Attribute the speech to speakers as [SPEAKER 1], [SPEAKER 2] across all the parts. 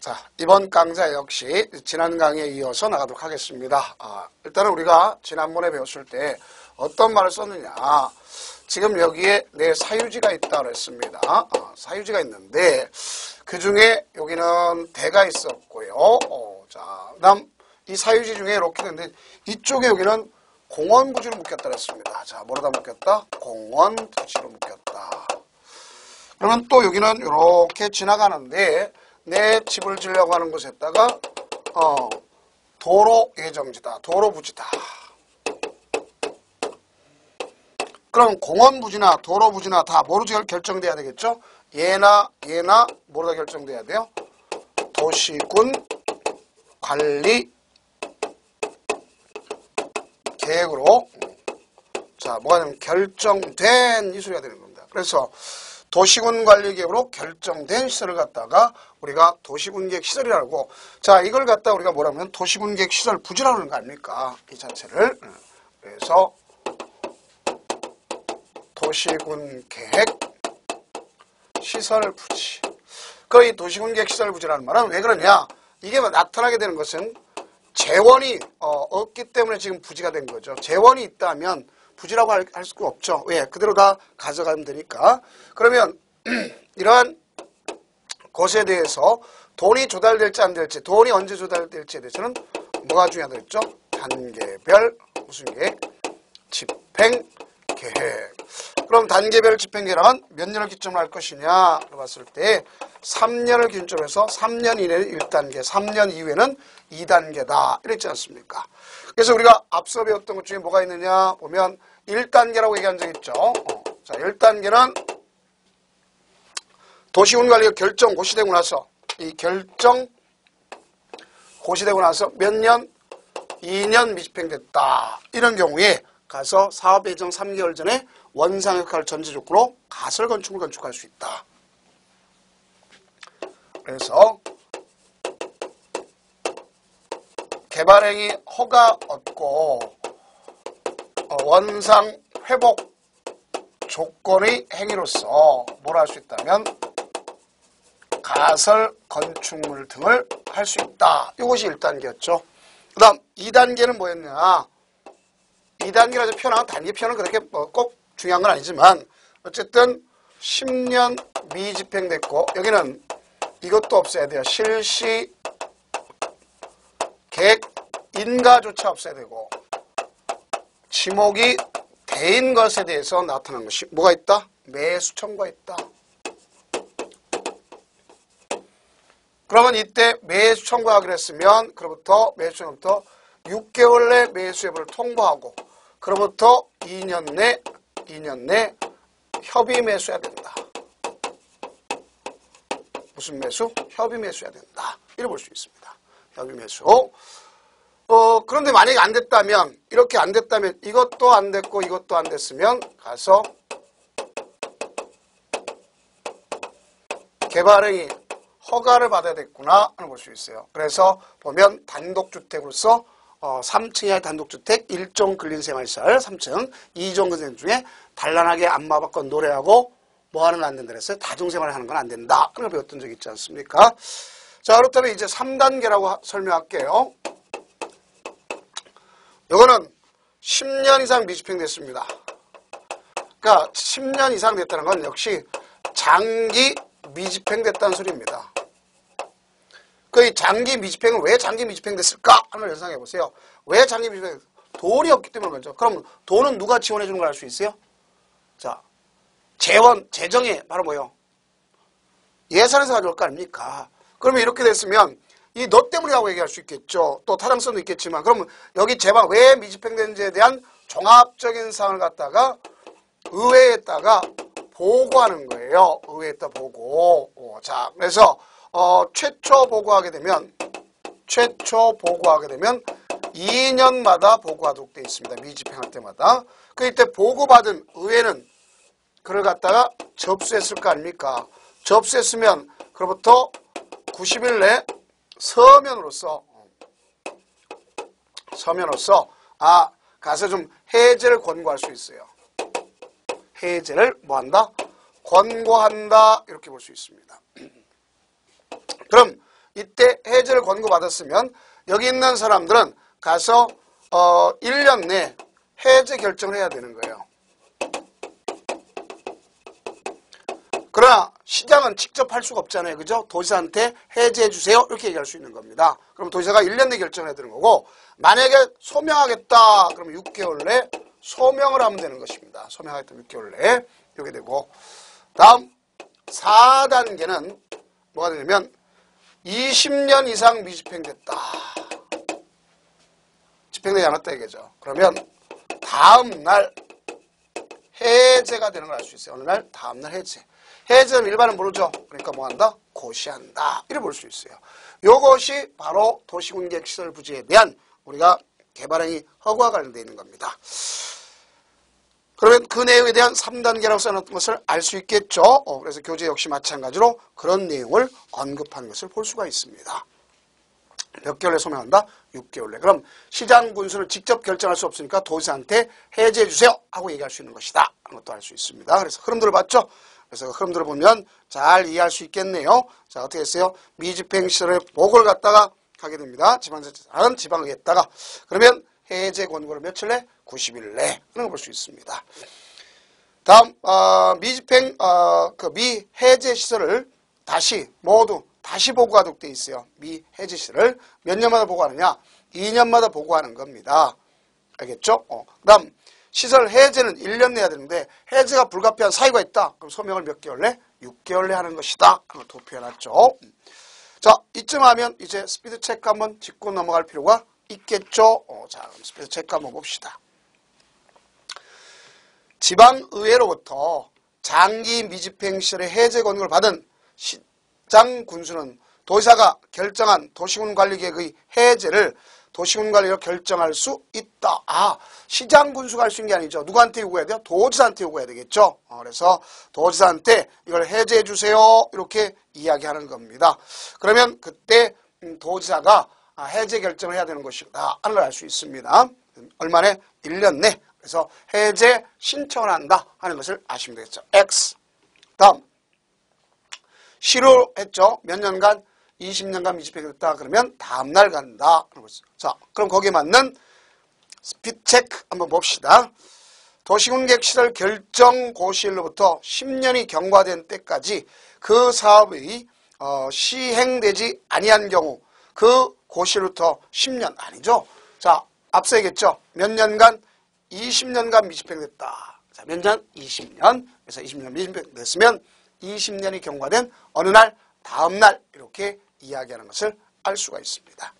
[SPEAKER 1] 자, 이번 강좌 역시 지난 강의에 이어서 나가도록 하겠습니다. 일단은 우리가 지난번에 배웠을 때 어떤 말을 썼느냐. 지금 여기에 내 사유지가 있다고 했습니다. 사유지가 있는데 그 중에 여기는 대가 있었고요. 자, 그다음 이 사유지 중에 이렇게 됐는데 이쪽에 여기는 공원 부지로 묶였다 그랬습니다. 자, 뭐로다 묶였다? 공원 부지로 묶였다. 그러면 또 여기는 이렇게 지나가는데 내 집을 지으려고 하는 곳에다가 도로 예정지다. 도로 부지다. 그럼 공원 부지나 도로 부지나 다 뭐로 결정돼야 되겠죠? 얘나 뭐로 결정돼야 돼요? 도시군 관리 계획으로 자, 뭐가 되면 결정된 이 소리가 되는 겁니다. 그래서 도시군 관리 계획으로 결정된 시설을 갖다가 우리가 도시군 계획 시설이라고, 자, 이걸 갖다 우리가 뭐라면 도시군 계획 시설 부지라고 하는 거 아닙니까? 이 자체를. 그래서 도시군 계획 시설 부지. 그 이 도시군 계획 시설 부지라는 말은 왜 그러냐? 이게 나타나게 되는 것은 재원이 없기 때문에 지금 부지가 된 거죠. 재원이 있다면 부지라고 할 수가 없죠. 왜? 그대로 다 가져가면 되니까. 그러면 이러한 것에 대해서 돈이 조달될지 안 될지, 돈이 언제 조달될지에 대해서는 뭐가 중요하다고 했죠? 단계별 무슨 계획? 집행 계획. 그럼 단계별 집행 계획은 몇 년을 기점으로 할 것이냐? 봤을 때 3년을 기준으로 해서 3년 이내는 1단계, 3년 이후에는 2단계다. 이랬지 않습니까? 그래서 우리가 앞서 배웠던 것 중에 뭐가 있느냐 보면 1단계라고 얘기한 적 있죠. 자, 1단계는 도시군 관리가 결정 고시되고 나서 이 결정 고시되고 나서 몇 년? 2년 미집행됐다. 이런 경우에 가서 사업 예정 3개월 전에 원상역할 전제 조건으로 가설 건축을 건축할 수 있다. 그래서 개발행위 허가 얻고 원상 회복 조건의 행위로서 뭘 할 수 있다면 가설 건축물 등을 할 수 있다. 이것이 1단계였죠. 그 다음 2단계는 뭐였냐. 2단계라서 표현하고 단계 표현은 그렇게 꼭 중요한 건 아니지만 어쨌든 10년 미집행됐고 여기는 이것도 없애야 돼요. 실시 계획 인가조차 없애야 되고 지목이 대인 것에 대해서 나타난 것이 뭐가 있다? 매수 청구가 있다. 그러면 이때 매수 청구하기로 했으면 그로부터 매수 청구부터 6개월 내 매수 여부를 통보하고 그로부터 2년 내 협의 매수해야 된다. 무슨 매수? 협의 매수해야 된다. 이렇게 볼 수 있습니다. 협의 매수. 그런데 만약에 안 됐다면, 이렇게 안 됐다면, 이것도 안 됐고, 이것도 안 됐으면, 가서, 개발행위 허가를 받아야 됐구나, 볼 수 있어요. 그래서 보면, 단독주택으로서, 3층 이하의 단독주택, 1종 근린생활시설, 3층, 2종 근린생활 중에 단란하게 안마 받고 노래하고, 뭐 하는 건 안 된다 그랬어요? 다중생활을 하는 건 안 된다. 그걸 배웠던 적이 있지 않습니까? 자, 그렇다면 이제 3단계라고 설명할게요. 이거는 10년 이상 미집행됐습니다. 그러니까 10년 이상 됐다는 건 역시 장기 미집행됐다는 소리입니다. 그 장기 미집행은 왜 장기 미집행됐을까? 하는 걸 연상해 보세요. 왜 장기 미집행됐을까? 돈이 없기 때문에 그렇죠. 그럼 돈은 누가 지원해 주는 걸 알 수 있어요? 자, 재정이 바로 뭐예요? 예산에서 가져올 거 아닙니까? 그러면 이렇게 됐으면 이 너 때문이라고 얘기할 수 있겠죠. 또 타당성도 있겠지만 그러면 여기 재방 왜 미집행된지에 대한 종합적인 사항을 갖다가 의회에다가 보고하는 거예요. 의회에다 보고. 자, 그래서 최초 보고하게 되면 2년마다 보고하도록 되어 있습니다. 미집행할 때마다. 이때 보고받은 의회는 그걸 갖다가 접수했을 거 아닙니까? 접수했으면 그로부터 90일 내 서면으로서 가서 좀 해제를 권고할 수 있어요. 해제를 뭐한다? 권고한다. 이렇게 볼 수 있습니다. 그럼 이때 해제를 권고받았으면 여기 있는 사람들은 가서 1년 내 해제 결정을 해야 되는 거예요. 그러나 시장은 직접 할 수가 없잖아요. 그죠? 도지사한테 해제해 주세요. 이렇게 얘기할 수 있는 겁니다. 그럼 도지사가 1년 내 결정을 해야 되는 거고, 만약에 소명하겠다. 그러면 6개월 내 소명을 하면 되는 것입니다. 소명하겠다 6개월 내에 이렇게 되고, 다음 4단계는 뭐가 되냐면 20년 이상 미집행됐다. 집행되지 않았다 이거죠. 그러면 다음 날 해제가 되는 걸 알 수 있어요. 어느 날 다음 날 해제. 해제는 일반은 모르죠. 그러니까 뭐 한다? 고시한다. 이래 볼 수 있어요. 요것이 바로 도시군계시설 부지에 대한 우리가 개발행위 허가와 관련되어 있는 겁니다. 그러면 그 내용에 대한 3단계라고 써놓은 것을 알 수 있겠죠. 그래서 교재 역시 마찬가지로 그런 내용을 언급하는 것을 볼 수가 있습니다. 몇 개월 내 소명한다? 6개월 내. 그럼 시장 군수는 직접 결정할 수 없으니까 도지사한테 해제해 주세요 하고 얘기할 수 있는 것이다. 하는 것도 알 수 있습니다. 그래서 흐름들을 봤죠. 그래서 흐름들을 보면 잘 이해할 수 있겠네요. 자, 어떻게 했어요? 미집행 시설의 보고를 갖다가 하게 됩니다. 지방자치단은 지방의회에다가. 그러면 해제 권고를 며칠 내? 90일 내 하는 걸 볼 수 있습니다. 다음 미집행 그 미해제 시설을 모두 다시 보고가 되어 있어요. 미해제 시설을 몇 년마다 보고하느냐? 2년마다 보고하는 겁니다. 알겠죠? 그다음 시설 해제는 1년 내야 되는데 해제가 불가피한 사유가 있다. 그럼 소명을 몇 개월 내? 6개월 내 하는 것이다. 하는 걸 표현했죠. 자, 이쯤 하면 이제 스피드 체크 한번 짚고 넘어갈 필요가 있겠죠. 자, 그럼 스피드 체크 한번 봅시다. 지방의회로부터 장기 미집행 시설의 해제 권고를 받은 시장 군수는 도지사가 결정한 도시군관리계획의 해제를 도시군관리로 결정할 수 있다. 시장 군수가 할 수 있는 게 아니죠. 누구한테 요구해야 돼요? 도지사한테 요구해야 되겠죠. 그래서 도지사한테 이걸 해제해 주세요. 이렇게 이야기하는 겁니다. 그러면 그때 도지사가 해제 결정을 해야 되는 것이다 하는 걸 알 수 있습니다. 얼마나? 1년 내. 그래서 해제 신청을 한다 하는 것을 아시면 되겠죠. X. 다음 실효했죠. 몇 년간? 20년간 미집행됐다. 그러면 다음날 간다. 자, 그럼 거기에 맞는 스피드 체크 한번 봅시다. 도시군계획시설 결정 고시일로부터 10년이 경과된 때까지 그 사업이 시행되지 아니한 경우 그 고시일로부터 10년 아니죠. 자, 앞서 얘기했죠. 몇 년간? 20년간 미집행됐다. 자, 몇 년? 20년. 그래서 20년 미집행됐으면 20년이 경과된 어느 날? 다음 날 이렇게 이야기하는 것을 알 수가 있습니다.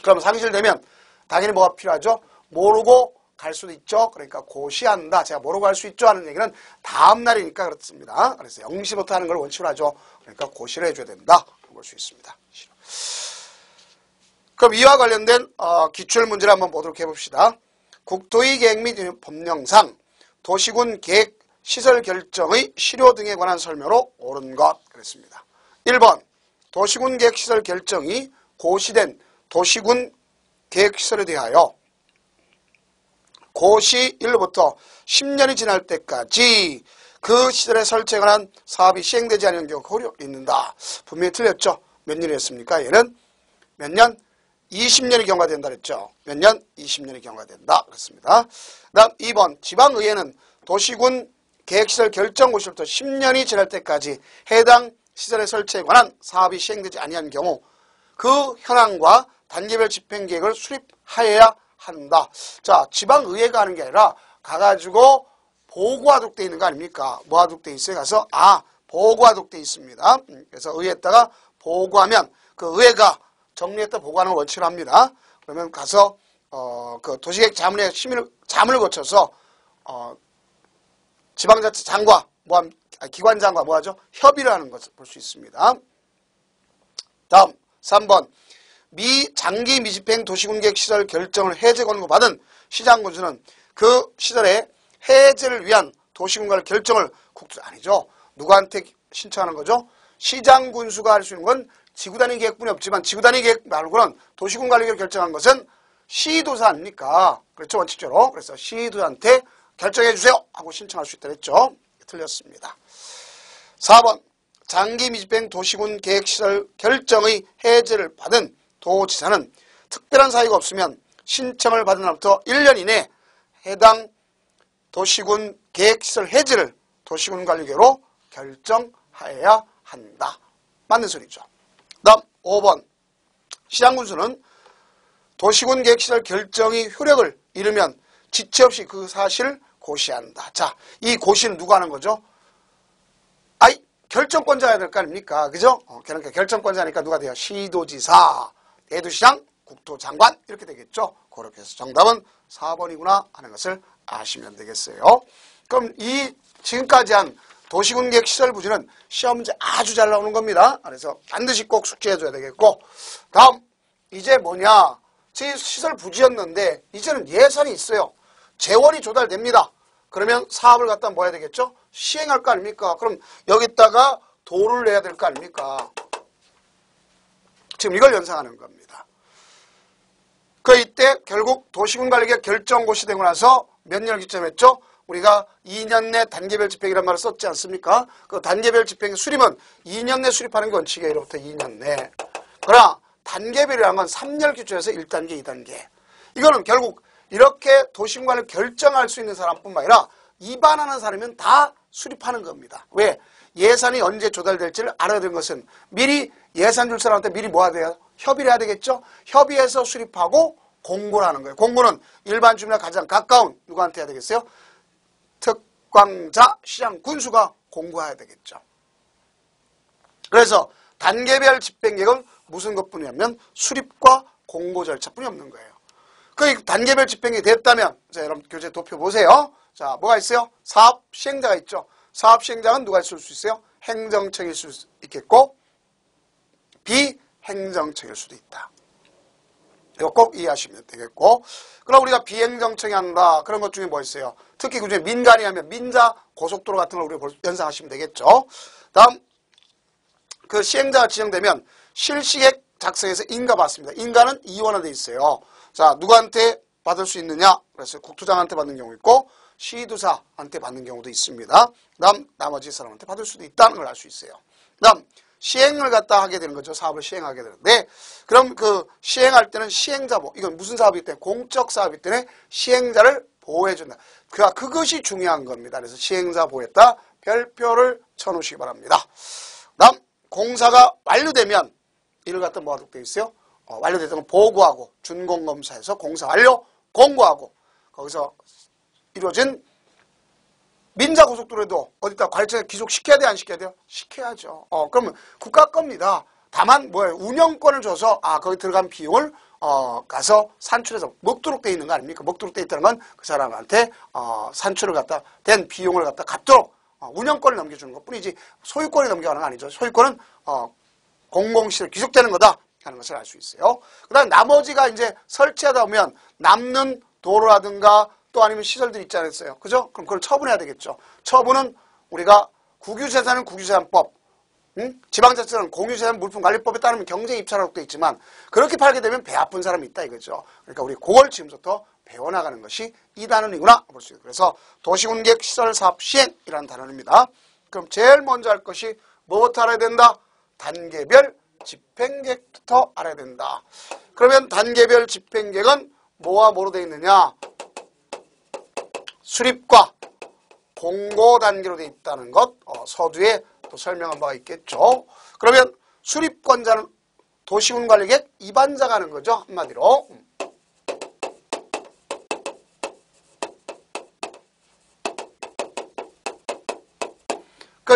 [SPEAKER 1] 그럼 상실되면 당연히 뭐가 필요하죠? 모르고 갈 수도 있죠. 그러니까 고시한다. 제가 모르고 갈 수 있죠 하는 얘기는 다음 날이니까 그렇습니다. 그래서 0시부터 하는 걸 원칙으로 하죠. 그러니까 고시를 해줘야 된다. 볼 수 있습니다. 그럼 이와 관련된 기출문제를 한번 보도록 해봅시다. 국토의 계획 및 법령상 도시군 계획 시설 결정의 실효 등에 관한 설명으로 옳은 것 그랬습니다. 1번 도시군 계획 시설 결정이 고시된 도시군 계획 시설에 대하여 고시 일로부터 10년이 지날 때까지 그 시설의 설치에 관한 사업이 시행되지 않는 경우가 고려 있는다. 분명히 틀렸죠. 몇 년이었습니까? 얘는 몇 년? 20년이 경과된다 그랬죠. 몇 년? 20년이 경과된다 그랬습니다. 그 다음 2번 지방의회는 도시군 계획시설 결정고시로부터 10년이 지날 때까지 해당 시설의 설치에 관한 사업이 시행되지 아니한 경우 그 현황과 단계별 집행계획을 수립하여야 한다. 자, 지방의회가 하는 게 아니라 가가지고 보고하도록 되어 있는 거 아닙니까? 뭐 하도록 되어 있어요? 가서 보고하도록 되어 있습니다. 그래서 의회에다가 보고하면 그 의회가 정리했다 보고하는 걸 원칙으로 합니다. 그러면 가서 그 도시계획 자문회 자문을 거쳐서 지방자치장과 기관장과 뭐하죠? 협의를 하는 것을 볼 수 있습니다. 다음 3번 장기 미집행 도시군계획 시설 결정을 해제 권고 받은 시장군수는 그 시설의 해제를 위한 도시군관리 결정을 아니죠. 누구한테 신청하는 거죠? 시장군수가 할 수 있는 건 지구단위 계획뿐이 없지만 지구단위 계획 말고는 도시군관리계획을 결정한 것은 시도사 아닙니까? 그렇죠, 원칙적으로. 그래서 시도사한테 결정해 주세요 하고 신청할 수 있다 그랬죠. 틀렸습니다. 4번 장기 미집행 도시군 계획시설 결정의 해제를 받은 도지사는 특별한 사유가 없으면 신청을 받은 날부터 1년 이내 해당 도시군 계획시설 해제를 도시군관리계로 결정하여야 한다. 맞는 소리죠. 다음 5번 시장군수는 도시군 계획시설 결정이 효력을 잃으면 지체 없이 그 사실을 고시한다. 자, 이 고시는 누가 하는 거죠? 결정권자가 될 거 아닙니까? 그죠? 그러니까 결정권자니까 누가 돼요? 시도지사, 대도시장, 국토장관 이렇게 되겠죠? 그렇게 해서 정답은 4번이구나 하는 것을 아시면 되겠어요. 그럼 이 지금까지 한 도시군 계획 시설 부지는 시험 문제 아주 잘 나오는 겁니다. 그래서 반드시 꼭 숙지해 줘야 되겠고, 다음 이제 뭐냐? 제 시설 부지였는데 이제는 예산이 있어요. 재원이 조달됩니다. 그러면 사업을 갖다 뭐 해야 되겠죠? 시행할 거 아닙니까? 그럼 여기다가 도를 내야 될 거 아닙니까? 지금 이걸 연상하는 겁니다. 이때 결국 도시군관리계획 결정고시 되고 나서 몇 년을 기점했죠? 우리가 2년 내 단계별 집행이라는 말을 썼지 않습니까? 그 단계별 집행 수립은 2년 내 수립하는 게 원칙이에요. 1로부터 2년 내. 그러나 단계별이라는 건 3년 기초에서 1단계, 2단계. 이거는 결국 이렇게 도시군관리를 결정할 수 있는 사람뿐만 아니라 입안하는 사람이면 다 수립하는 겁니다. 왜? 예산이 언제 조달될지를 알아야 되는 것은 미리 예산 줄 사람한테 미리 뭐 해야 돼요? 협의를 해야 되겠죠? 협의해서 수립하고 공고를 하는 거예요. 공고는 일반 주민과 가장 가까운 누구한테 해야 되겠어요? 특광자, 시장, 군수가 공고해야 되겠죠. 그래서 단계별 집행계획은 무슨 것뿐이냐면 수립과 공고 절차뿐이 없는 거예요. 그 단계별 집행이 됐다면, 자, 여러분 교재 도표 보세요. 자, 뭐가 있어요? 사업 시행자가 있죠. 사업 시행자는 누가 있을 수 있어요? 행정청일 수 있겠고, 비행정청일 수도 있다. 이거 꼭 이해하시면 되겠고, 그럼 우리가 비행정청이 한다. 그런 것 중에 뭐 있어요? 특히 그 중에 민간이 하면 민자 고속도로 같은 걸 우리가 연상하시면 되겠죠. 다음, 그 시행자가 지정되면 실시계획 작성해서 인가 받습니다. 인가는 이원화되어 있어요. 자, 누구한테 받을 수 있느냐? 그래서 국토장한테 받는 경우 있고 시도사한테 받는 경우도 있습니다. 다음 나머지 사람한테 받을 수도 있다는 걸 알 수 있어요. 다음 시행을 갖다 하게 되는 거죠. 사업을 시행하게 되는데 그럼 그 시행할 때는 시행자보 이건 무슨 사업이기 때문에 공적 사업이기 때문에 시행자를 보호해준다. 그것이 중요한 겁니다. 그래서 시행자 보호했다. 별표를 쳐놓으시기 바랍니다. 다음 공사가 완료되면 이를 갖다 뭐하도록 되어 있어요? 완료됐다면 보고하고 준공검사에서 공사 완료 공고하고 거기서 이루어진 민자고속도로에도 어디다 관리처에 기속시켜야 돼? 안 시켜야 돼요? 시켜야죠. 그러면 국가 겁니다. 다만 뭐예요? 운영권을 줘서 거기 들어간 비용을 가서 산출해서 먹도록 돼 있는 거 아닙니까? 먹도록 돼 있다는 건 그 사람한테 산출을 갖다 된 비용을 갖다 갚도록 운영권을 넘겨주는 것 뿐이지 소유권을 넘겨가는 거 아니죠. 소유권은 공공시설 귀속되는 거다 하는 것을 알 수 있어요. 그 다음 나머지가 이제 설치하다 보면 남는 도로라든가 또 아니면 시설들이 있지 않았어요. 그죠? 그럼 그걸 처분해야 되겠죠. 처분은 우리가 국유재산은 국유재산법, 지방자치는 공유재산 물품관리법에 따르면 경쟁 입찰하도록 되어 있지만 그렇게 팔게 되면 배 아픈 사람이 있다 이거죠. 그러니까 우리 그걸 지금부터 배워나가는 것이 이 단원이구나 볼 수 있어요. 그래서 도시군계획 시설사업 시행이라는 단원입니다. 그럼 제일 먼저 할 것이 뭐부터 알아야 된다? 단계별 집행계획부터 알아야 된다. 그러면 단계별 집행계획은 뭐와 뭐로 되어 있느냐? 수립과 공고 단계로 되어 있다는 것 서두에 또 설명한 바가 있겠죠. 그러면 수립권자는 도시군관리계획 입안자가 하는 거죠. 한마디로.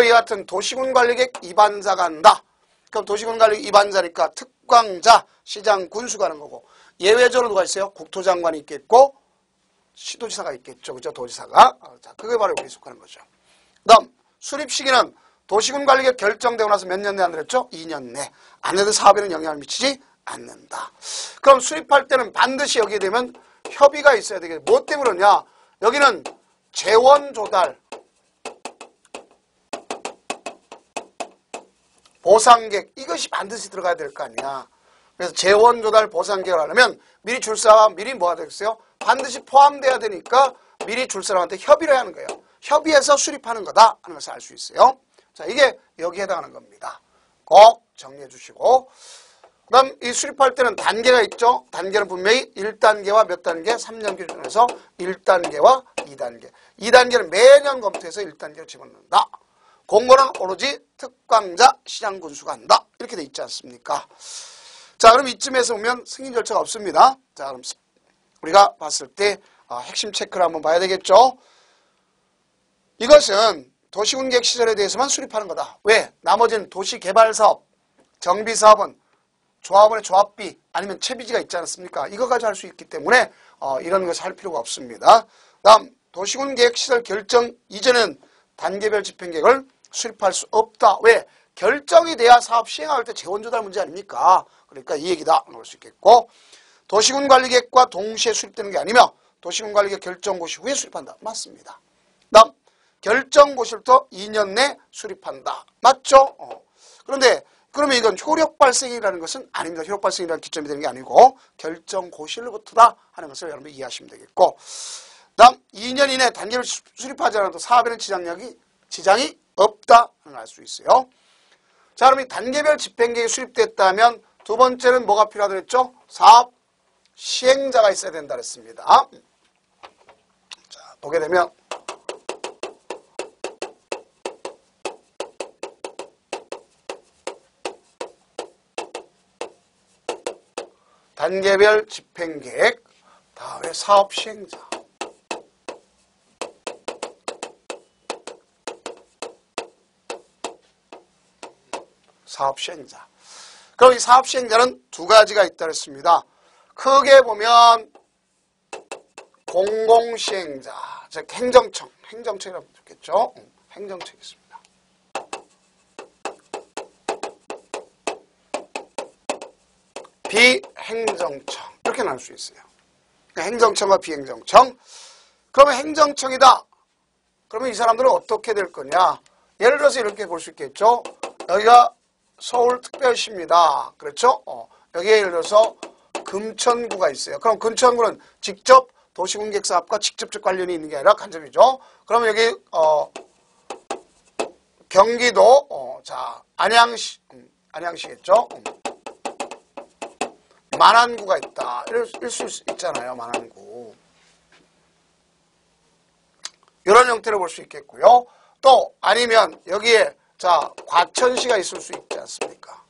[SPEAKER 1] 이 같은 도시군관리계획 입안자가 한다. 그럼 도시군관리계획 입안자니까 특광자, 시장, 군수가 하는 거고 예외적으로 누가 있어요? 국토장관이 있겠고 시도지사가 있겠죠. 그죠? 도지사가. 자, 그게 바로 여기 속하는 거죠. 그 다음, 수립 시기는 도시군관리계획 결정되고 나서 몇 년 내 안 그랬죠? 2년 내. 안 해도 사업에는 영향을 미치지 않는다. 그럼 수립할 때는 반드시 여기에 되면 협의가 있어야 되겠죠. 뭐 때문에 그러냐? 여기는 재원 조달, 보상계획, 이것이 반드시 들어가야 될 거 아니야. 그래서 재원 조달 보상계획을 하려면 미리 줄 사람, 미리 뭐 해야 되겠어요? 반드시 포함돼야 되니까 미리 줄 사람한테 협의를 하는 거예요. 협의해서 수립하는 거다 하는 것을 알 수 있어요. 자, 이게 여기에 해당하는 겁니다. 꼭 정리해 주시고. 그 다음 이 수립할 때는 단계가 있죠. 단계는 분명히 1단계와 몇 단계? 3년 기준에서 1단계와 2단계. 2단계는 매년 검토해서 1단계로 집어넣는다. 공고는 오로지 특강자 시장 군수가 한다. 이렇게 돼 있지 않습니까? 자, 그럼 이쯤에서 보면 승인 절차가 없습니다. 자, 그럼 우리가 봤을 때 핵심 체크를 한번 봐야 되겠죠. 이것은 도시군계획시설에 대해서만 수립하는 거다. 왜? 나머지는 도시개발사업, 정비사업은 조합원의 조합비 아니면 채비지가 있지 않습니까? 이거 가지고 할 수 있기 때문에 이런 것을 할 필요가 없습니다. 다음 도시군계획시설 결정 이전은 단계별 집행계획을 수립할 수 없다. 왜? 결정이 돼야 사업 시행할 때 재원 조달 문제 아닙니까? 그러니까 이 얘기다 볼 수 있겠고, 도시군관리계획과 동시에 수립되는 게 아니며 도시군관리계획 결정고시 후에 수립한다. 맞습니다. 다음 결정고시부터 2년 내 수립한다. 맞죠? 그런데 그러면 이건 효력 발생이라는 것은 아닙니다. 효력 발생이라는 기점이 되는 게 아니고 결정고시로부터다 하는 것을 여러분 이해하시면 되겠고, 다음 2년 이내 단계를 수립하지 않아도 사업에는 지장이 없다 하는 걸 알 수 있어요. 자, 그럼 이 단계별 집행계획이 수립됐다면 두 번째는 뭐가 필요하다고 했죠? 사업 시행자가 있어야 된다 그랬습니다. 자, 보게 되면 단계별 집행계획, 다음에 사업 시행자. 사업 시행자. 그럼 이 사업 시행자는 두 가지가 있다 그랬습니다. 크게 보면 공공시행자, 즉 행정청이라고 좋겠죠. 행정청이 있습니다. 비행정청 이렇게 나눌 수 있어요. 그러니까 행정청과 비행정청. 그러면 행정청이다. 그러면 이 사람들은 어떻게 될 거냐? 예를 들어서 이렇게 볼 수 있겠죠. 여기가 서울특별시입니다. 그렇죠? 여기에 예를 들어서 금천구가 있어요. 그럼 금천구는 직접 도시군계획사업과 직접적 관련이 있는 게 아니라 간접이죠. 그러면 여기 경기도 자 안양시겠죠. 만안구가 있다. 이럴 수 있잖아요. 만안구. 이런 형태로 볼 수 있겠고요. 또 아니면 여기에 자 과천시가 있을 수 있지 않습니까?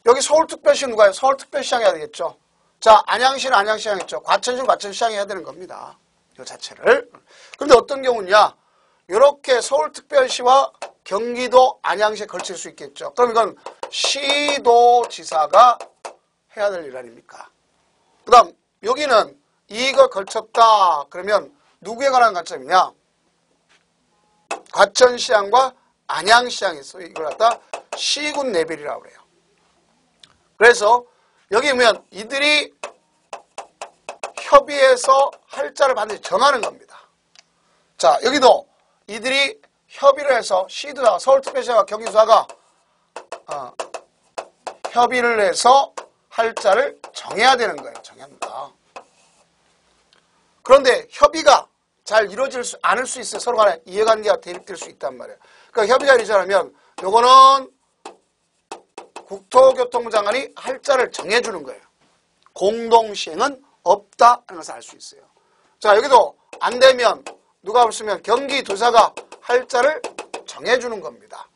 [SPEAKER 1] 여기 서울특별시 누가요? 서울특별시장 해야 되겠죠. 자, 안양시는 안양시장 했죠. 과천시는 과천시장 해야 되는 겁니다. 이 자체를. 그런데 어떤 경우냐? 이렇게 서울특별시와 경기도 안양시에 걸칠 수 있겠죠. 그럼 이건 시도지사가 해야 될 일 아닙니까? 그 다음 여기는 이거 걸쳤다. 그러면 누구에 관한 관점이냐? 과천시장과 안양시장이 있어요. 이걸 갖다 시군 레벨이라고 그래요. 그래서 여기 보면 이들이 협의해서 할자를 반드시 정하는 겁니다. 자, 여기도 이들이 협의를 해서 시도자, 서울특별시와 경기도사가 협의를 해서 할자를 정해야 되는 거예요. 정한다. 그런데 협의가 잘 이루어질 수 않을 수 있어요. 서로 간에 이해관계가 대립될 수 있단 말이에요. 그러니까 협의가 이루어지려면 요거는 국토교통부 장관이 할자를 정해주는 거예요. 공동시행은 없다 하는 것을 알 수 있어요. 자, 여기도 안 되면 누가 없으면 경기도사가 할자를 정해주는 겁니다.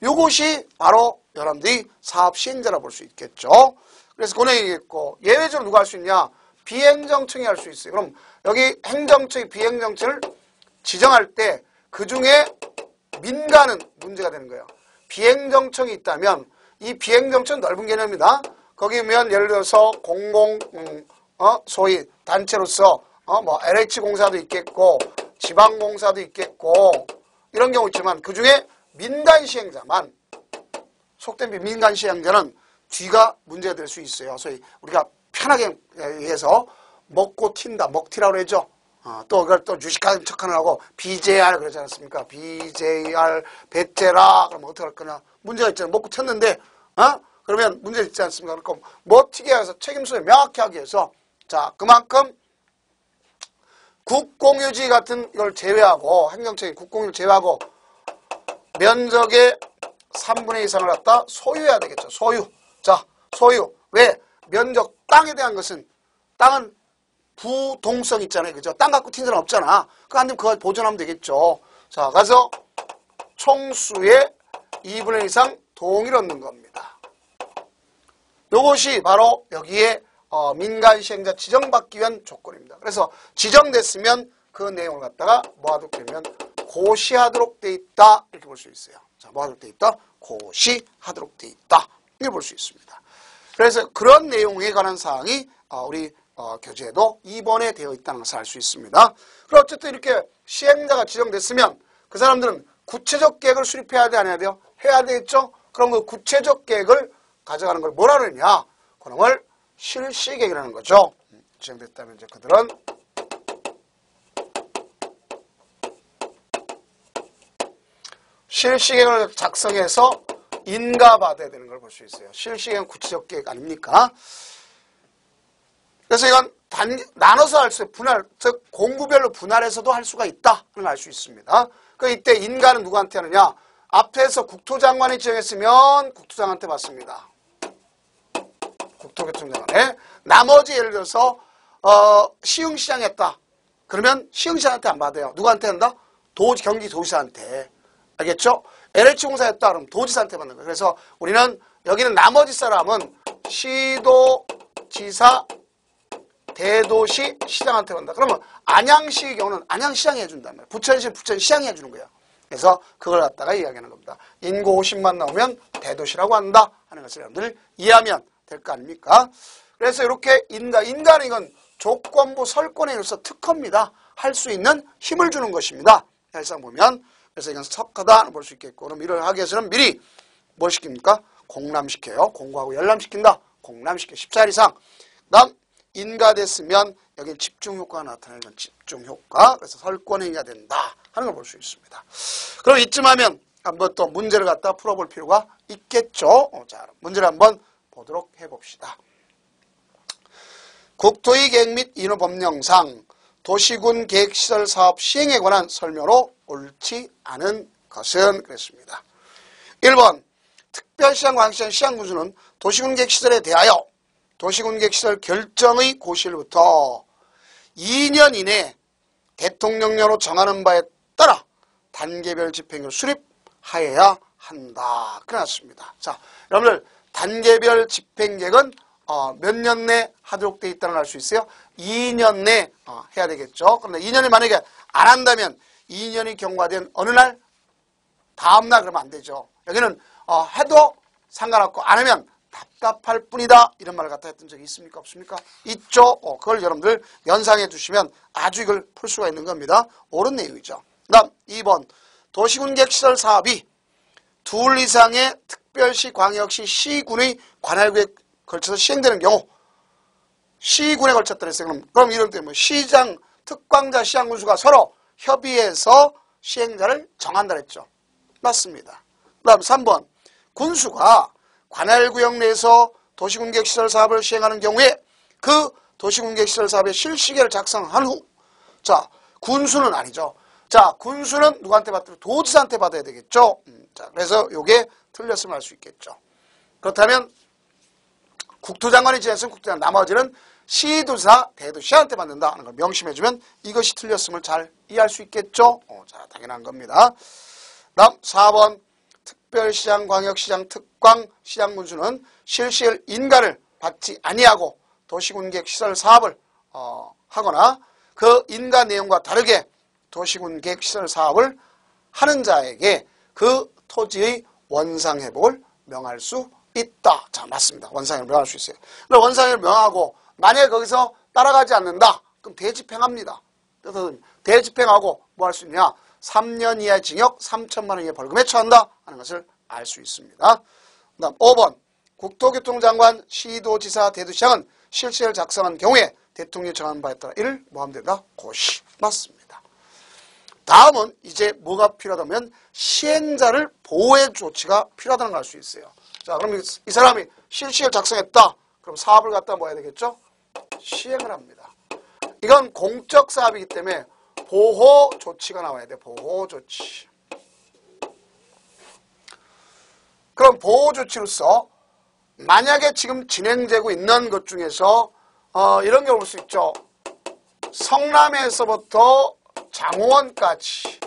[SPEAKER 1] 이것이 바로 여러분들이 사업 시행자라 볼 수 있겠죠. 그래서 권행이 있고 예외적으로 누가 할 수 있냐? 비행정청이 할 수 있어요. 그럼 여기 행정청이 비행정청을 지정할 때 그중에 민간은 문제가 되는 거예요. 비행정청이 있다면 이 비행정청 넓은 개념입니다. 거기 보면 예를 들어서 소위 단체로서 뭐 LH공사도 있겠고 지방공사도 있겠고 이런 경우 있지만 그중에 민간 시행자만 속된 민간 시행자는 뒤가 문제가 될 수 있어요. 소위 우리가 편하게 해서 먹고 튄다, 먹튀라고 그러죠. 또 그걸 또 유식한 척하느라고 BJR 그러지 않습니까? BJR 배째라 그러면 어떻게 할 거냐? 문제가 있잖아요. 먹고 튀었는데 그러면 문제 있지 않습니까? 그럼 뭐 튀게 해서 책임소에 명확히 하기 위해서 자 그만큼 국공유지 같은 걸 제외하고, 행정적인 국공유를 제외하고, 면적의 3분의 2 이상을 갖다 소유해야 되겠죠. 소유. 자, 소유. 왜? 면적, 땅에 대한 것은, 땅은 부동성 있잖아요. 그죠? 땅 갖고 튄 사람 없잖아. 그거 안 되면 그거 보존하면 되겠죠. 자, 가서 총수의 2분의 1 이상 동의를 얻는 겁니다. 요것이 바로 여기에 민간 시행자 지정받기 위한 조건입니다. 그래서 지정됐으면 그 내용을 갖다가 뭐하도록 되면 고시하도록 돼 있다. 이렇게 볼 수 있어요. 자, 뭐하도록 돼 있다? 고시하도록 돼 있다. 이렇게 볼 수 있습니다. 그래서 그런 내용에 관한 사항이 우리 교재에도 2번에 되어 있다는 것을 알 수 있습니다. 그럼 어쨌든 이렇게 시행자가 지정됐으면 그 사람들은 구체적 계획을 수립해야 돼, 안 해야 돼요? 해야 되겠죠? 그럼 그 구체적 계획을 가져가는 걸 뭐라 그러냐? 그놈을 실시계획이라는 거죠. 지정됐다면 이제 그들은 실시계획을 작성해서 인가받아야 되는 걸 볼 수 있어요. 실시계획은 구체적 계획 아닙니까? 그래서 이건 나눠서 할 수 있어요. 분할, 즉 공구별로 분할해서도 할 수가 있다 하는 걸 알 수 있습니다. 그 이때 인가는 누구한테 하느냐? 앞에서 국토장관이 지정했으면 국토장관한테 받습니다. 국토교통장관에. 나머지 예를 들어서 시흥시장이 했다. 그러면 시흥시장한테 안 받아요. 누구한테 한다? 경기도지사한테. 알겠죠? LH공사 했다 그러면 도지사한테 받는 거예요. 그래서 우리는 여기는 나머지 사람은 시도지사, 대도시, 시장한테 받는다. 그러면 안양시의 경우는 안양시장이 해준단 말이에요. 부천시장이 해주는 거예요. 그래서 그걸 갖다가 이야기하는 겁니다. 인구 50만 나오면 대도시라고 한다 하는 것을 여러분들 이해하면 될 거 아닙니까? 그래서 이렇게 인가는 이건 조건부 설권에 의해서 특허입니다. 할 수 있는 힘을 주는 것입니다. 사실상 보면. 그래서 이건 석하다 볼 수 있겠고, 그럼 이를 하기 위해서는 미리 뭘 시킵니까? 공람시켜요. 공고하고 열람시킨다. 공람시켜 14일 이상. 그다음 인가됐으면 여기 집중효과가 나타나는 건 집중효과. 그래서 설권행위가 된다 하는 걸 볼 수 있습니다. 그럼 이쯤 하면 한번 또 문제를 갖다 풀어볼 필요가 있겠죠. 자, 문제를 한번 보도록 해봅시다. 국토의 계획 및 인허법령상 도시군 계획시설 사업 시행에 관한 설명으로 옳지 않은 것은 그랬습니다. 1번 특별시장, 광역시장, 시장군수는 도시군 계획시설에 대하여 도시군 계획시설 결정의 고시일부터 2년 이내 대통령령으로 정하는 바에 따라 단계별 집행을 수립하여야 한다. 그랬습니다. 자, 여러분들 단계별 집행계획은 몇 년 내 하도록 되어 있다는 걸 알 수 있어요? 2년 내 해야 되겠죠. 그런데 2년이 만약에 안 한다면 2년이 경과된 어느 날 다음 날 그러면 안 되죠. 여기는 해도 상관없고 안 하면 답답할 뿐이다. 이런 말을 갖다 했던 적이 있습니까? 없습니까? 있죠. 그걸 여러분들 연상해 두시면 아주 이걸 풀 수가 있는 겁니다. 옳은 내용이죠. 그 다음 2번 도시군계획시설 사업이 둘 이상의 특별시, 광역시, 시군의 관할구에 걸쳐서 시행되는 경우 시군에 걸쳤다 그랬어요. 그럼 이럴 때 뭐 시장, 특광자, 시장군수가 서로 협의해서 시행자를 정한다 그랬죠. 맞습니다. 그 다음 3번 군수가 관할구역 내에서 도시군계획시설 사업을 시행하는 경우에 그 도시군계획시설 사업의 실시계를 작성한 후, 자, 군수는 아니죠. 자, 군수는 누구한테 받더라? 도지사한테 받아야 되겠죠. 자, 그래서 요게 틀렸으면 알 수 있겠죠. 그렇다면 국토장관이 지냈으면 국토장관, 나머지는 시도지사, 대도시한테 받는다 하는 걸 명심해주면 이것이 틀렸음을 잘 이해할 수 있겠죠. 자, 당연한 겁니다. 다음 4번 특별시장, 광역시장, 특광, 시장군수는 실시할 인가를 받지 아니하고 도시군계획시설 사업을 하거나 그 인가 내용과 다르게 도시군계획시설 사업을 하는 자에게 그 토지의 원상회복을 명할 수 있다. 자, 맞습니다. 원상회복을 명할 수 있어요. 근데 원상회복을 명하고 만약에 거기서 따라가지 않는다. 그럼 대집행합니다. 그래서 대집행하고 뭐 할 수 있냐? 3년 이하의 징역, 3천만 원 이하의 벌금에 처한다 하는 것을 알 수 있습니다. 그 다음 5번 국토교통장관, 시도지사, 대도시장은 실시를 작성한 경우에 대통령이 정한 바에 따라 이를 뭐하면 된다? 고시. 맞습니다. 다음은 이제 뭐가 필요하다면 시행자를 보호해 조치가 필요하다는 걸 알 수 있어요. 자, 그럼 이 사람이 실시를 작성했다. 그럼 사업을 갖다 뭐 해야 되겠죠? 시행을 합니다. 이건 공적 사업이기 때문에 보호 조치가 나와야 돼. 보호 조치. 그럼 보호 조치로서 만약에 지금 진행되고 있는 것 중에서 이런 게 올 수 있죠. 성남에서부터 장호원까지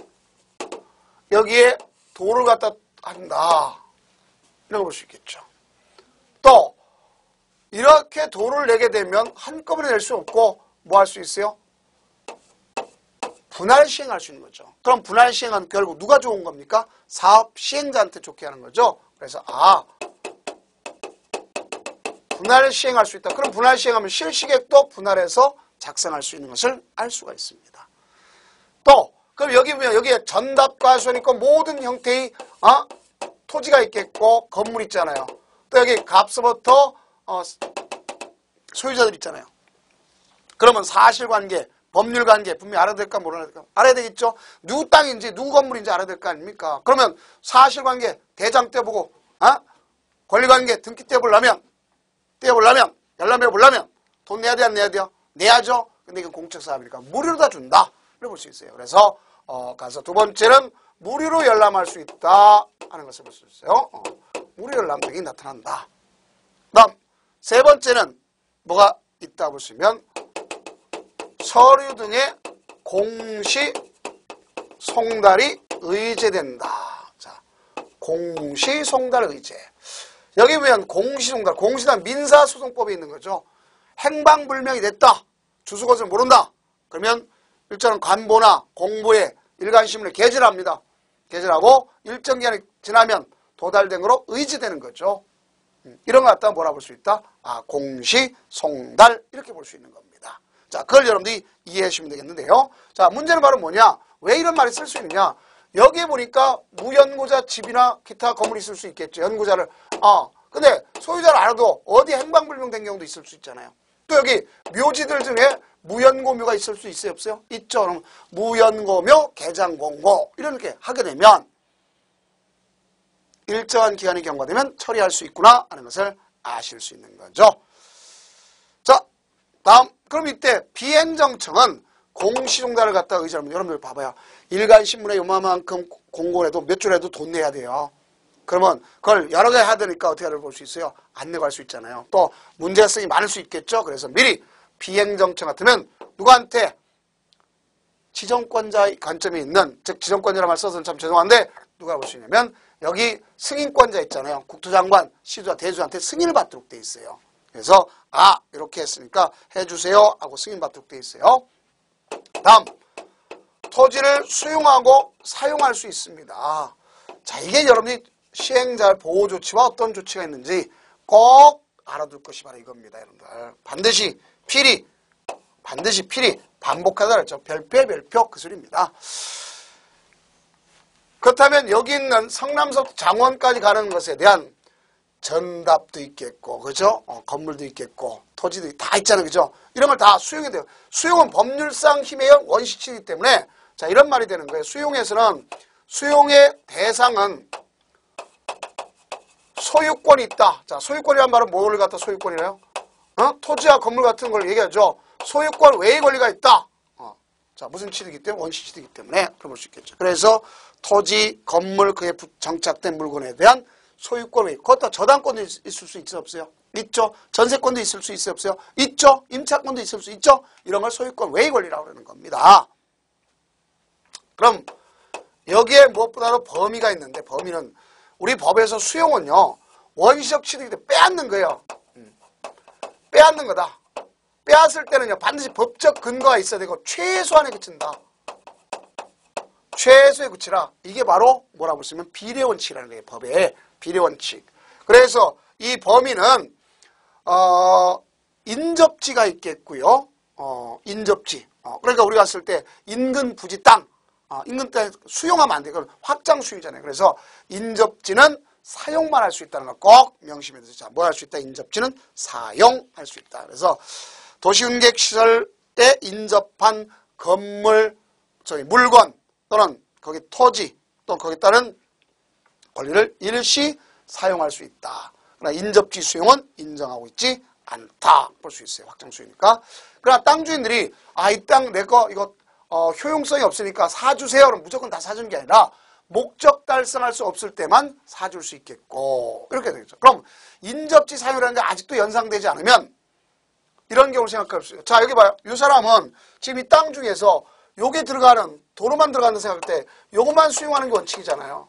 [SPEAKER 1] 여기에 도를 갖다 한다. 이런 걸 볼 수 있겠죠. 또 이렇게 도를 내게 되면 한꺼번에 낼 수 없고 뭐 할 수 있어요? 분할 시행할 수 있는 거죠. 그럼 분할 시행은 결국 누가 좋은 겁니까? 사업 시행자한테 좋게 하는 거죠. 그래서 분할 시행할 수 있다. 그럼 분할 시행하면 실시계획도 분할해서 작성할 수 있는 것을 알 수가 있습니다. 또 그럼 여기 보면 여기에 전답과 수원 있고 모든 형태의 토지가 있겠고 건물 있잖아요. 또 여기 갑서부터 소유자들 있잖아요. 그러면 사실관계, 법률관계 분명히 알아야 될까 모르야 될까? 알아야 되겠죠. 누구 땅인지 누구 건물인지 알아야 될 거 아닙니까? 그러면 사실관계 대장 떼보고 권리관계 등기 떼보려면 열람해 보려면 돈 내야 돼 안 내야 돼요? 내야죠. 근데 이건 공적사업이니까 무료로 다 준다. 이렇게 볼 수 있어요. 그래서 가서 두 번째는 무료로 열람할 수 있다 하는 것을 볼 수 있어요. 무료 열람 등이 나타난다. 다음 세 번째는 뭐가 있다 보시면 서류 등의 공시 송달이 의제된다. 자, 공시 송달 의제. 여기 보면 공시 송달, 공시란 민사소송법에 있는 거죠. 행방불명이 됐다. 주소곳을 모른다. 그러면 일정한 관보나 공보에 일간신문에 게재합니다. 게재하고 일정 기간이 지나면 도달등으로 의지되는 거죠. 이런 거 갖다 뭐라 볼 수 있다? 공시, 송달 이렇게 볼 수 있는 겁니다. 자, 그걸 여러분들이 이해해 주시면 되겠는데요. 자, 문제는 바로 뭐냐? 왜 이런 말이 쓸 수 있느냐? 여기에 보니까 무연고자 집이나 기타 건물이 있을 수 있겠죠. 연고자를. 근데 소유자를 알아도 어디 행방불명된 경우도 있을 수 있잖아요. 또 여기 묘지들 중에 무연고묘가 있을 수 있어요? 없어요? 있죠. 그럼 무연고묘, 개장공고 이렇게 하게 되면 일정한 기간이 경과되면 처리할 수 있구나 하는 것을 아실 수 있는 거죠. 자, 다음. 그럼 이때 비행정청은 공시송달을 갖다 의지하면 여러분들 봐봐요. 일간신문에 요만큼 공고를 해도 몇 줄 해도 돈 내야 돼요. 그러면 그걸 여러 개 해야 되니까 어떻게 하를 볼 수 있어요? 안 내고 할 수 있잖아요. 또 문제성이 많을 수 있겠죠. 그래서 미리 비행정청 같으면 누구한테 지정권자의 관점이 있는, 즉 지정권자라는 말 써서는 참 죄송한데 누가 볼 수 있냐면 여기 승인권자 있잖아요. 국토장관, 시도자, 대주한테 승인을 받도록 돼 있어요. 그래서 이렇게 했으니까 해주세요 하고 승인 받도록 돼 있어요. 다음, 토지를 수용하고 사용할 수 있습니다. 자, 이게 여러분이 시행자 보호 조치와 어떤 조치가 있는지 꼭 알아둘 것이 바로 이겁니다. 여러분들 반드시 필히 반복하다 그랬죠. 별표에 별표 그 소리입니다. 그렇다면 여기 있는 성남서부터 장원까지 가는 것에 대한 전답도 있겠고, 그죠? 건물도 있겠고, 토지도 다 있잖아요, 그죠? 이런 걸 다 수용이 돼요. 수용은 법률상 힘의 원시치이기 때문에, 자, 이런 말이 되는 거예요. 수용에서는, 수용의 대상은 소유권이 있다. 자, 소유권이란 말은 뭐를 갖다 소유권이래요? 토지와 건물 같은 걸 얘기하죠. 소유권 외의 권리가 있다. 자, 무슨 취득이기 때문에? 원시취득이기 때문에. 그렇게 볼 수 있겠죠. 그래서 토지, 건물, 그에 정착된 물건에 대한 소유권 외, 그것도 저당권도 있을 수 있어요? 없어요? 있죠. 전세권도 있을 수 있어요? 없어요? 있죠. 임차권도 있을 수 있죠. 이런 걸 소유권 외의 권리라고 그러는 겁니다. 그럼 여기에 무엇보다도 범위가 있는데, 범위는 우리 법에서 수용은요, 원시적 취득이 돼 빼앗는 거예요. 빼앗는 거다. 빼앗을 때는요, 반드시 법적 근거가 있어야 되고 최소한에 그친다. 최소에 그치라. 이게 바로 뭐라고 보시면 비례원칙이라는 거예요. 법의 비례원칙. 그래서 이 범위는 인접지가 있겠고요. 인접지. 그러니까 우리가 봤을 때 인근 부지 땅, 인근 땅 수용하면 안 돼요. 그건 확장 수용이잖아요. 그래서 인접지는 사용만 할 수 있다는 걸 꼭 명심해 두세요. 자, 뭐 할 수 있다? 인접지는 사용할 수 있다. 그래서 도시운객시설에 인접한 건물, 물건 또는 거기 토지 또 거기에 따른 권리를 일시 사용할 수 있다. 그러나 인접지 수용은 인정하고 있지 않다 볼 수 있어요. 확정수요니까. 그러나 땅 주인들이 이 땅 내 거 이거 효용성이 없으니까 사주세요. 그럼 무조건 다 사주는 게 아니라 목적 달성할 수 없을 때만 사줄 수 있겠고 이렇게 되겠죠. 그럼 인접지 사유라는 게 아직도 연상되지 않으면 이런 경우를 생각할 수 있어요. 자, 여기 봐요. 이 사람은 지금 이 땅 중에서 요게 들어가는 도로만 들어가는 생각할 때 요것만 수용하는 게 원칙이잖아요.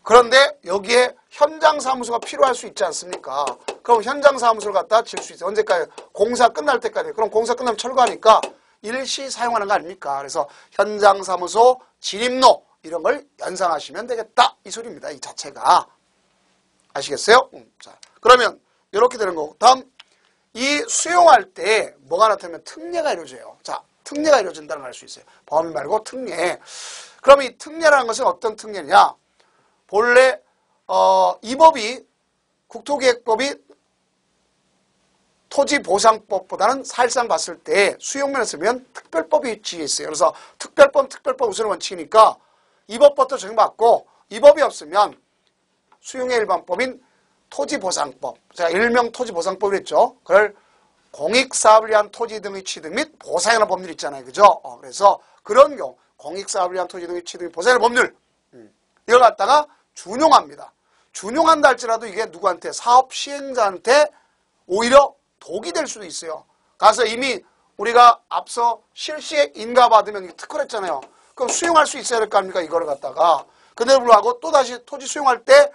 [SPEAKER 1] 그런데 여기에 현장 사무소가 필요할 수 있지 않습니까? 그럼 현장 사무소를 갖다 질 수 있어요. 언제까지? 공사 끝날 때까지. 그럼 공사 끝나면 철거하니까 일시 사용하는 거 아닙니까? 그래서 현장 사무소, 진입로 이런 걸 연상하시면 되겠다. 이 소리입니다. 이 자체가. 아시겠어요? 자, 그러면 이렇게 되는 거고. 다음 이 수용할 때 뭐가 나타나면 특례가 이루어져요. 자, 특례가 이루어진다는 걸 알 수 있어요. 범위 말고 특례. 그럼 이 특례라는 것은 어떤 특례냐? 본래 이 법이 국토기획법이 토지보상법보다는 사실상 봤을 때 수용면에서 보면 특별법이 위치해 있어요. 그래서 특별법 우선 원칙이니까 이 법부터 적용받고 이 법이 없으면 수용의 일반법인 토지보상법, 제가 일명 토지보상법을 했죠. 그걸 공익사업을 위한 토지 등의 취득 및 보상하는 법률 있잖아요. 그죠? 그래서 그런 경우 공익사업을 위한 토지 등의 취득 및 보상하는 법률 이걸 갖다가 준용합니다. 준용한다 할지라도 이게 누구한테? 사업 시행자한테 오히려 독이 될 수도 있어요. 가서 이미 우리가 앞서 실시에 인가받으면 특허를 했잖아요. 그럼 수용할 수 있어야 될 거 아닙니까? 이거를 갖다가. 근데 불구하고 또다시 토지 수용할 때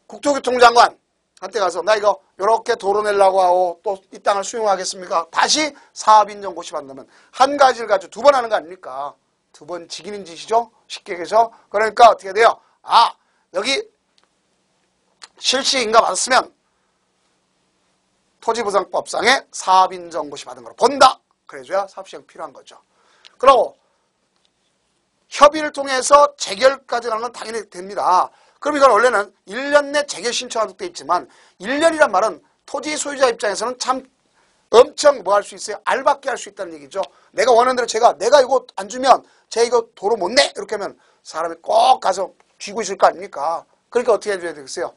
[SPEAKER 1] 국토교통장관한테 가서 나 이거 요렇게 도로 내려고 하고 또 이 땅을 수용하겠습니까? 다시 사업인정 고시받으면 한 가지를 가지고 두 번 하는 거 아닙니까? 두 번 지기는 짓이죠? 쉽게 얘기해서. 그러니까 어떻게 돼요? 여기 실시 인가 받았으면 토지보상법상에 사업인정 고시 받은 거로 본다. 그래줘야 사업시행 필요한 거죠. 그리고 협의를 통해서 재결까지 하는 건 당연히 됩니다. 그럼 이건 원래는 1년 내 재결 신청하도록 돼 있지만 1년이란 말은 토지 소유자 입장에서는 참 엄청 뭐 할 수 있어요? 알받게 할 수 있다는 얘기죠. 내가 원하는 대로 내가 이거 안 주면 쟤 이거 도로 못 내! 이렇게 하면 사람이 꼭 가서 쥐고 있을 거 아닙니까? 그러니까 어떻게 해줘야 되겠어요?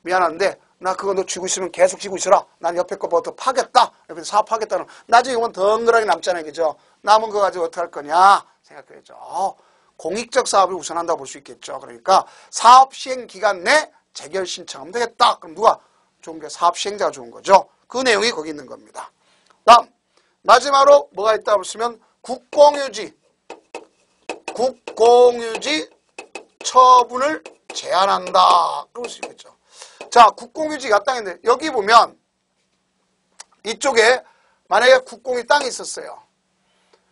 [SPEAKER 1] 미안한데 나 그거 너 쥐고 있으면 계속 쥐고 있어라. 난 옆에 거부터 파겠다. 옆에서 사업하겠다는 나중에 이건 덩그러니 남잖아요. 그죠? 남은 거 가지고 어떻게 할 거냐 생각해야죠. 공익적 사업을 우선한다고 볼 수 있겠죠. 그러니까 사업 시행 기간 내 재결 신청하면 되겠다. 그럼 누가 좋은 게 사업 시행자가 좋은 거죠. 그 내용이 거기 있는 겁니다. 다음 마지막으로 뭐가 있다고 보시면 국공유지 처분을 제한한다. 그럴 수 있겠죠. 자, 국공유지가 땅인데 여기 보면 이쪽에 만약에 국공유 땅이 있었어요.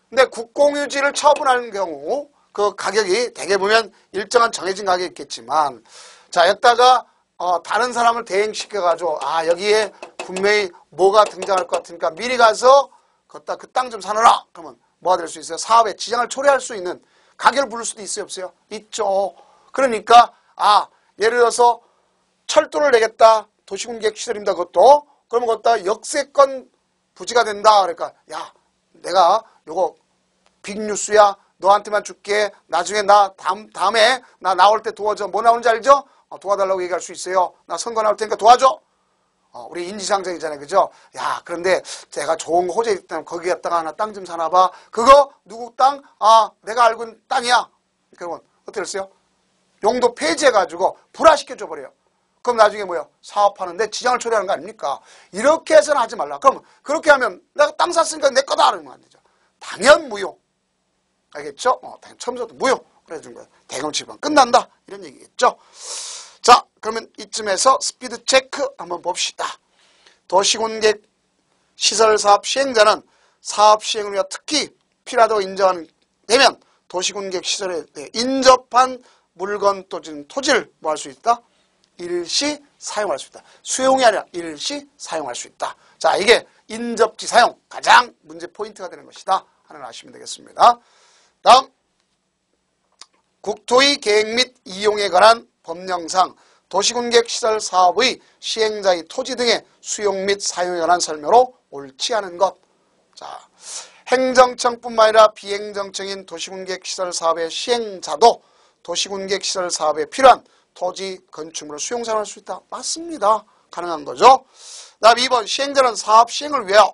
[SPEAKER 1] 근데 국공유지를 처분하는 경우 그 가격이 대개 보면 일정한 정해진 가격이 있겠지만 자, 여기다가 다른 사람을 대행시켜가지고 여기에 분명히 뭐가 등장할 것 같으니까 미리 가서 걷다 그 땅 좀 사놓으라. 그러면 뭐가 될 수 있어요? 사업에 지장을 초래할 수 있는 가격을 부를 수도 있어요? 없어요? 있죠. 그러니까 예를 들어서 철도를 내겠다. 도시공개시설입니다. 그것도. 그러면 그것도 역세권 부지가 된다. 그러니까 야 내가 요거 빅뉴스야. 너한테만 줄게. 나중에 나 다음에 나 나올 때 도와줘. 뭐 나오는지 알죠? 도와달라고 얘기할 수 있어요. 나 선거 나올 테니까 도와줘. 우리 인지상정이잖아요. 그죠? 야, 그런데 제가 좋은 호재 있다면 거기 갔다가 하나 땅 좀 사놔봐. 그거 누구 땅? 내가 알고 있는 땅이야. 그러면 어떻게 했어요? 용도 폐지해가지고 불화시켜줘 버려요. 그럼 나중에 뭐야? 사업하는데 지장을 초래하는 거 아닙니까? 이렇게 해서는 하지 말라. 그럼 그렇게 하면 내가 땅 샀으니까 내 거다. 그러면 안 되죠. 당연 무효. 알겠죠? 당연 처음부터 무효. 그래준 거예요. 대금 취분 끝난다. 이런 얘기겠죠? 자, 그러면 이쯤에서 스피드 체크 한번 봅시다. 도시군객 시설사업 시행자는 사업 시행을 위해 특히 필요하다고 인정되면 도시군객 시설에 대해 인접한 물건 또는 토지를 뭐 할 수 있다? 일시 사용할 수 있다. 수용이 아니라 일시 사용할 수 있다. 자, 이게 인접지 사용 가장 문제 포인트가 되는 것이다. 하나 아시면 되겠습니다. 다음 국토의 계획 및 이용에 관한 법령상 도시군객 시설 사업의 시행자의 토지 등의 수용 및 사용에 관한 설명으로 옳지 않은 것. 자, 행정청뿐만 아니라 비행정청인 도시군객 시설 사업의 시행자도 도시군객 시설 사업에 필요한 토지, 건축물을 수용 사용할 수 있다. 맞습니다. 가능한 거죠. 다음 2번 시행자는 사업 시행을 위하여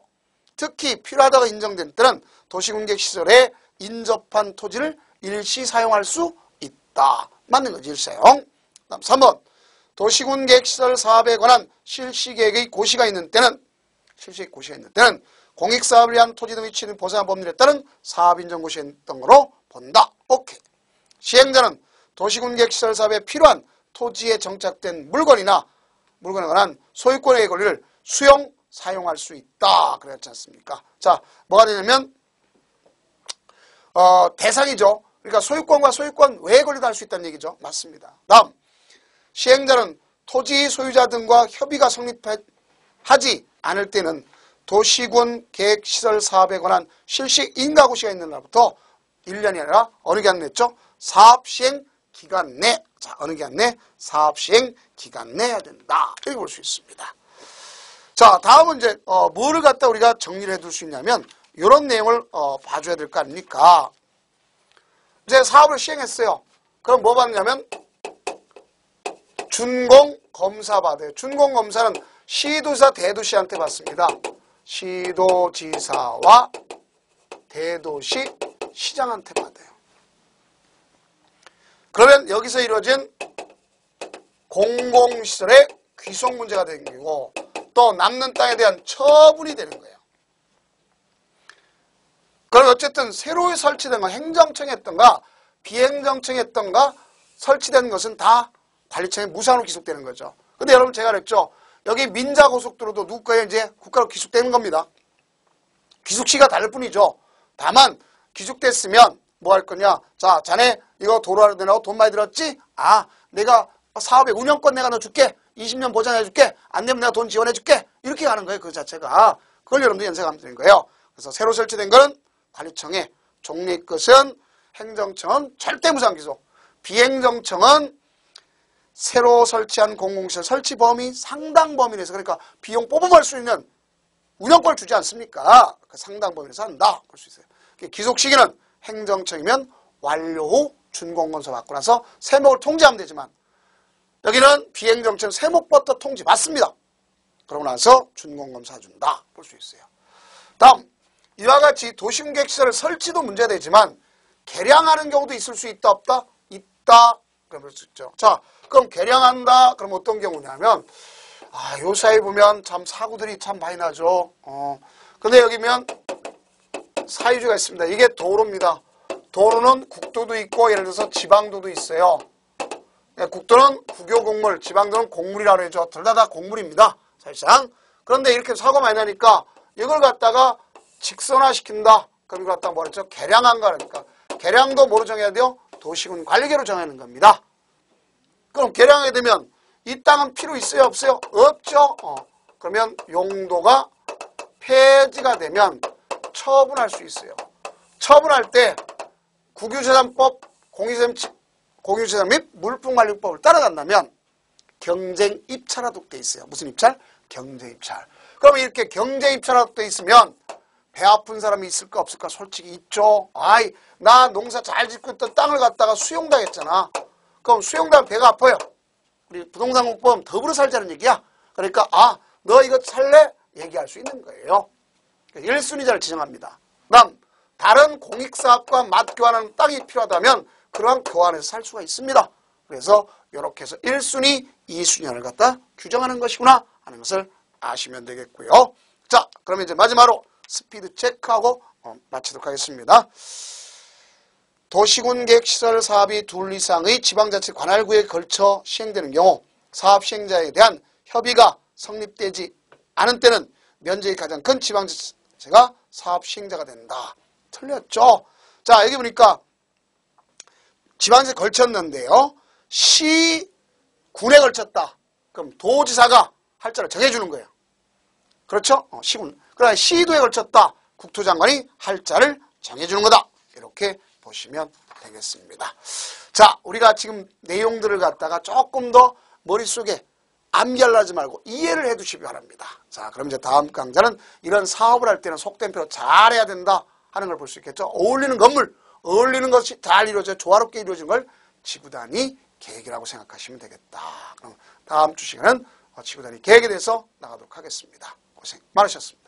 [SPEAKER 1] 특히 필요하다고 인정된 때는 도시군객시설에 인접한 토지를 일시 사용할 수 있다. 맞는 거지, 일시사용. 다음 3번 도시군객시설 사업에 관한 실시계획의 고시가 있는 때는 공익사업을 위한 토지 등의 취득 보상한 법률에 따른 사업인정고시가 있던 거로 본다. 오케이. 시행자는 도시군객시설 사업에 필요한 토지에 정착된 물건에 관한 소유권의 권리를 수용, 사용할 수 있다. 그랬지 않습니까? 자, 뭐가 되냐면 대상이죠. 그러니까 소유권과 소유권 외의 권리도 할 수 있다는 얘기죠. 맞습니다. 다음, 시행자는 토지 소유자 등과 협의가 성립하지 않을 때는 도시군 계획시설 사업에 관한 실시 인가고시가 있는 날부터 1년이 아니라 어느 기간 냈죠? 사업시행 기간 내. 자, 어느 기간 내? 사업시행 기간 내 해야 된다. 이렇게 볼 수 있습니다. 자, 다음은 이제 뭐를 갖다 우리가 정리를 해둘 수 있냐면 이런 내용을 봐줘야 될 거 아닙니까? 이제 사업을 시행했어요. 그럼 뭐 받느냐면 준공검사 받아요. 준공검사는 시도지사, 대도시한테 받습니다. 시도지사와 대도시, 시장한테 받아요. 그러면 여기서 이루어진 공공시설의 귀속 문제가 되는 거고 또 남는 땅에 대한 처분이 되는 거예요. 그럼 어쨌든 새로 설치된 거 행정청에 했던가 비행정청에 했던가 설치된 것은 다 관리청에 무상으로 귀속되는 거죠. 근데 여러분 제가 그랬죠. 여기 민자고속도로도 누구 거에 이제 국가로 귀속되는 겁니다. 귀속시가 다를 뿐이죠. 다만 귀속됐으면 뭐 할 거냐. 자, 자네 이거 도로 하려고 돈 많이 들었지? 아, 내가 사업의 운영권 내가 넣어줄게. 20년 보장해줄게. 안 되면 내가 돈 지원해줄게. 이렇게 가는 거예요. 그 자체가. 그걸 여러분들 연습하면 되는 거예요. 그래서 새로 설치된 거는 관리청에, 종립 것은 행정청은 절대 무상 귀속. 비행정청은 새로 설치한 공공시설 설치 범위 상당 범위 내에서 그러니까 비용 뽑아먹을 수 있는 운영권을 주지 않습니까? 그 상당 범위 내에서 한다. 볼 수 있어요. 귀속 시기는 행정청이면 완료 후 준공검사 받고 나서 세목을 통지하면 되지만 여기는 비행정청 세목부터 통지 받습니다. 그러고 나서 준공검사 준다. 볼 수 있어요. 다음, 이와 같이 도시군객시설 설치도 문제되지만 개량하는 경우도 있을 수 있다 없다? 있다. 그럴 수 있죠. 자, 그럼 개량한다. 그럼 어떤 경우냐면 요 사이 보면 참 사고들이 참 많이 나죠. 근데 여기면 사유지가 있습니다. 이게 도로입니다. 도로는 국도도 있고 예를 들어서 지방도도 있어요. 국도는 국유공물, 지방도는 공물이라고 하죠. 둘 다 공물입니다. 사실상. 그런데 이렇게 사고가 많이 나니까 이걸 갖다가 직선화시킨다. 그럼 이걸 갖다가 뭐랬죠? 개량한가 그러니까. 개량도 뭐로 정해야 돼요? 도시군 관리계로 정하는 겁니다. 그럼 개량하게 되면 이 땅은 필요 있어요? 없어요? 없죠? 그러면 용도가 폐지가 되면 처분할 수 있어요. 처분할 때 국유재산법, 공유재산 및 물품관리법을 따라간다면 경쟁입찰하도록 돼 있어요. 무슨 입찰? 경쟁입찰. 그럼 이렇게 경쟁입찰하도록 돼 있으면 배 아픈 사람이 있을까 없을까? 솔직히 있죠. 아이, 나 농사 잘 짓고 있던 땅을 갖다가 수용당했잖아. 그럼 수용당하면 배가 아파요. 우리 부동산공법 더불어 살자는 얘기야. 그러니까 너 이거 살래? 얘기할 수 있는 거예요. 1순위자를 지정합니다. 다음, 다른 공익사업과 맞교환하는 땅이 필요하다면 그러한 교환해서 살 수가 있습니다. 그래서 이렇게 해서 1순위, 2순위를 갖다 규정하는 것이구나 하는 것을 아시면 되겠고요. 자, 그러면 이제 마지막으로 스피드 체크하고 마치도록 하겠습니다. 도시군계획시설 사업이 둘 이상의 지방자치 관할구에 걸쳐 시행되는 경우 사업 시행자에 대한 협의가 성립되지 않은 때는 면적이 가장 큰 지방자치가 사업 시행자가 된다. 틀렸죠? 자, 여기 보니까 지방자치에 걸쳤는데요. 시군에 걸쳤다. 그럼 도지사가 할자를 정해주는 거예요. 그렇죠? 시군. 그러나 시도에 걸쳤다. 국토장관이 할자를 정해주는 거다. 이렇게 보시면 되겠습니다. 자, 우리가 지금 내용들을 갖다가 조금 더 머릿속에 암기하지 말고 이해를 해 두시기 바랍니다. 자, 그럼 이제 다음 강좌는 이런 사업을 할 때는 속된 표로 잘해야 된다 하는 걸 볼 수 있겠죠. 어울리는 건물, 어울리는 것이 잘 이루어져 조화롭게 이루어진 걸 지구단위 계획이라고 생각하시면 되겠다. 그럼 다음 주 시간은 지구단위 계획에 대해서 나가도록 하겠습니다. 고생 많으셨습니다.